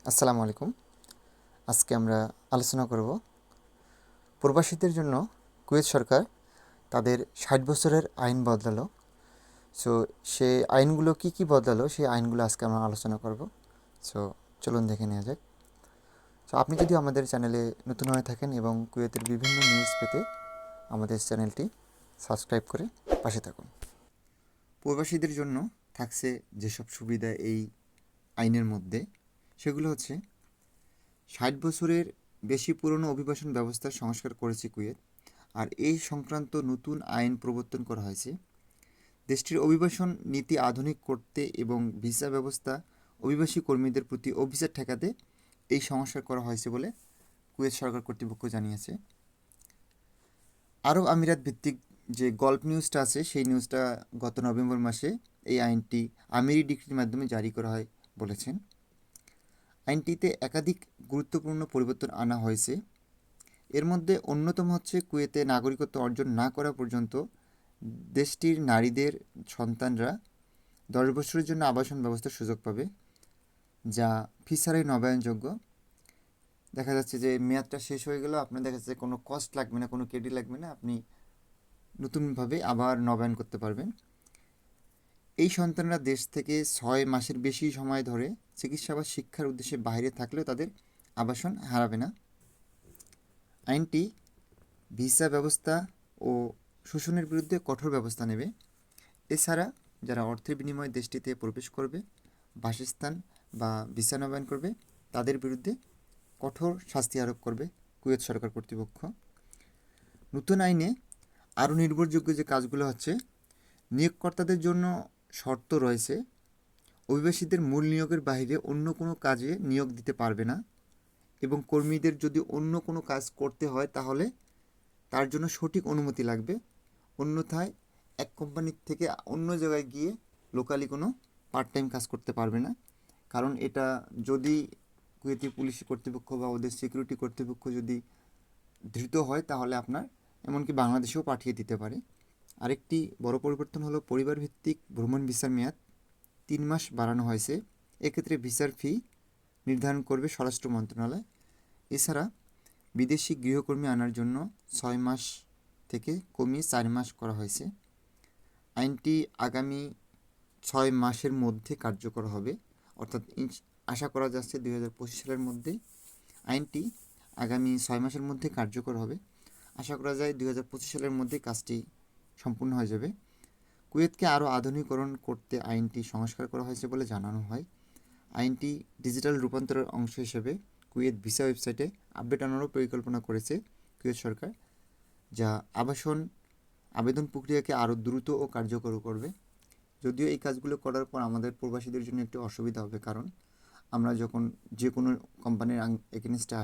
আসসালামু আলাইকুম। আজকে আমরা আলোচনা করব প্রবাসীদের জন্য কুয়েত সরকার তাদের 60 বছরের আইন বদলালো। সো সে আইনগুলো কি বদলালো সেই আইনগুলো আজকে আমরা আলোচনা করব। সো চলুন দেখে নেওয়া যাক। সো আপনি যদি আমাদের চ্যানেলে নতুন হয়ে থাকেন এবং কুয়েতের বিভিন্ন নিউজ পেতে আমাদের চ্যানেলটি সাবস্ক্রাইব করে পাশে থাকুন। প্রবাসীদের জন্য থাকছে যেসব সুবিধা এই আইনের মধ্যে, সেগুলো হচ্ছে 60 বছরের বেশি পুরনো অভিবাসন ব্যবস্থার সংস্কার করেছে কুয়েত। আর এই সংক্রান্ত নতুন আইন প্রবর্তন করা হয়েছে দেশটির অভিবাসন নীতি আধুনিক করতে এবং ভিসা ব্যবস্থা অভিবাসী কর্মীদের প্রতি অভিজাত ঠেকাতে এই সংস্কার করা হয়েছে বলে কুয়েত সরকার কর্তৃপক্ষ জানিয়েছে। আরব আমিরাত ভিত্তিক যে গল্ফ নিউজটা আছে সেই নিউজটা গত নভেম্বর মাসে এই আইনটি আমিরি ডিক্রির মাধ্যমে জারি করা হয় বলেছেন। আইনটিতে একাধিক গুরুত্বপূর্ণ পরিবর্তন আনা হয়েছে। এর মধ্যে অন্যতম হচ্ছে কুয়েতে নাগরিকত্ব অর্জন না করা পর্যন্ত দেশটির নারীদের সন্তানরা 10 বছরের জন্য আবাসন ব্যবস্থার সুযোগ পাবে, যা ফি ছাড়াই নবায়নযোগ্য। দেখা যাচ্ছে যে মেয়াদটা শেষ হয়ে গেলেও আপনার দেখা যাচ্ছে কোনো কস্ট লাগবে না, কোনো ক্রেডিট লাগবে না, আপনি নতুনভাবে আবার নবায়ন করতে পারবেন। এই সন্তানরা দেশ থেকে 6 মাসের বেশি সময় ধরে চিকিৎসা বা শিক্ষার উদ্দেশ্যে বাইরে থাকলেও তাদের আবাসন হারাবে না। আইনটি ভিসা ব্যবস্থা ও শোষণের বিরুদ্ধে কঠোর ব্যবস্থা নেবে। এছাড়া যারা অর্থের বিনিময়ে দেশটিতে প্রবেশ করবে, বাসস্থান বা ভিসা নবায়ন করবে, তাদের বিরুদ্ধে কঠোর শাস্তি আরোপ করবে কুয়েত সরকার কর্তৃপক্ষ। নতুন আইনে আরও নির্ভরযোগ্য যে কাজগুলো হচ্ছে, নিয়োগকর্তাদের জন্য শর্ত রয়েছে অভিবাসীদের মূল নিয়োগের বাইরে অন্য কোনো কাজে নিয়োগ দিতে পারবে না, এবং কর্মীদের যদি অন্য কোনো কাজ করতে হয় তাহলে তার জন্য সঠিক অনুমতি লাগবে। অন্যথায় এক কোম্পানির থেকে অন্য জায়গায় গিয়ে লোকালি কোনো পার্ট টাইম কাজ করতে পারবে না। কারণ এটা যদি কুয়েতি পুলিশ কর্তৃপক্ষ বা ওদের সিকিউরিটি কর্তৃপক্ষ যদি ধৃত হয় তাহলে আপনার এমনকি বাংলাদেশেও পাঠিয়ে দিতে পারে। আরেকটি বড় পরিবর্তন হলো পরিবার ভিত্তিক ভ্রমণ ভিসার মেয়াদ 3 মাস বাড়ানো হয়েছে। এক্ষেত্রে ভিসার ফি নির্ধারণ করবে স্বরাষ্ট্র মন্ত্রণালয়। এছাড়া বিদেশি গৃহকর্মী আনার জন্য 6 মাস থেকে কমিয়ে 4 মাস করা হয়েছে। আইনটি আগামী 6 মাসের মধ্যে কার্যকর হবে, অর্থাৎ আশা করা যাচ্ছে 2025 সালের মধ্যে আইনটি আগামী 6 মাসের মধ্যে কার্যকর হবে। আশা করা যায় 2025 সালের মধ্যে কাজটি সম্পূর্ণ হয়ে যাবে। কুয়েতকে আরও আধুনিকরণ করতে আইনটি সংস্কার করা হয়েছে বলে জানানো হয়। আইনটি ডিজিটাল রূপান্তরের অংশ হিসেবে কুয়েত ভিসা ওয়েবসাইটে আপডেট আনারও পরিকল্পনা করেছে কুয়েত সরকার, যা আবেদন প্রক্রিয়াকে আরও দ্রুত ও কার্যকর করবে। যদিও এই কাজগুলো করার পর আমাদের প্রবাসীদের জন্য একটু অসুবিধা হবে, কারণ আমরা যখন যে কোনো কোম্পানির এগেনস্টে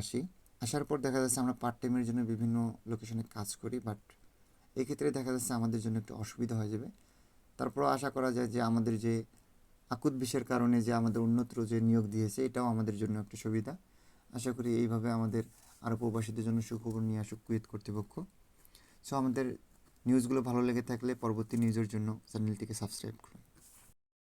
আসার পর দেখা যাচ্ছে আমরা পার্ট টাইমের জন্য বিভিন্ন লোকেশনে কাজ করি, বাট এক্ষেত্রে দেখা যাচ্ছে আমাদের জন্য একটু অসুবিধা হয়ে যাবে। তারপরও আশা করা যায় যে আমাদের যে আকুত বিষয়ের কারণে যে আমাদের অন্যত্র যে নিয়োগ দিয়েছে এটাও আমাদের জন্য একটা সুবিধা। আশা করি এইভাবে আমাদের আরও প্রবাসীদের জন্য সুখবর নিয়ে আসুক কুয়েত কর্তৃপক্ষ। সো আমাদের নিউজগুলো ভালো লেগে থাকলে পরবর্তী নিউজের জন্য চ্যানেলটিকে সাবস্ক্রাইব করুন।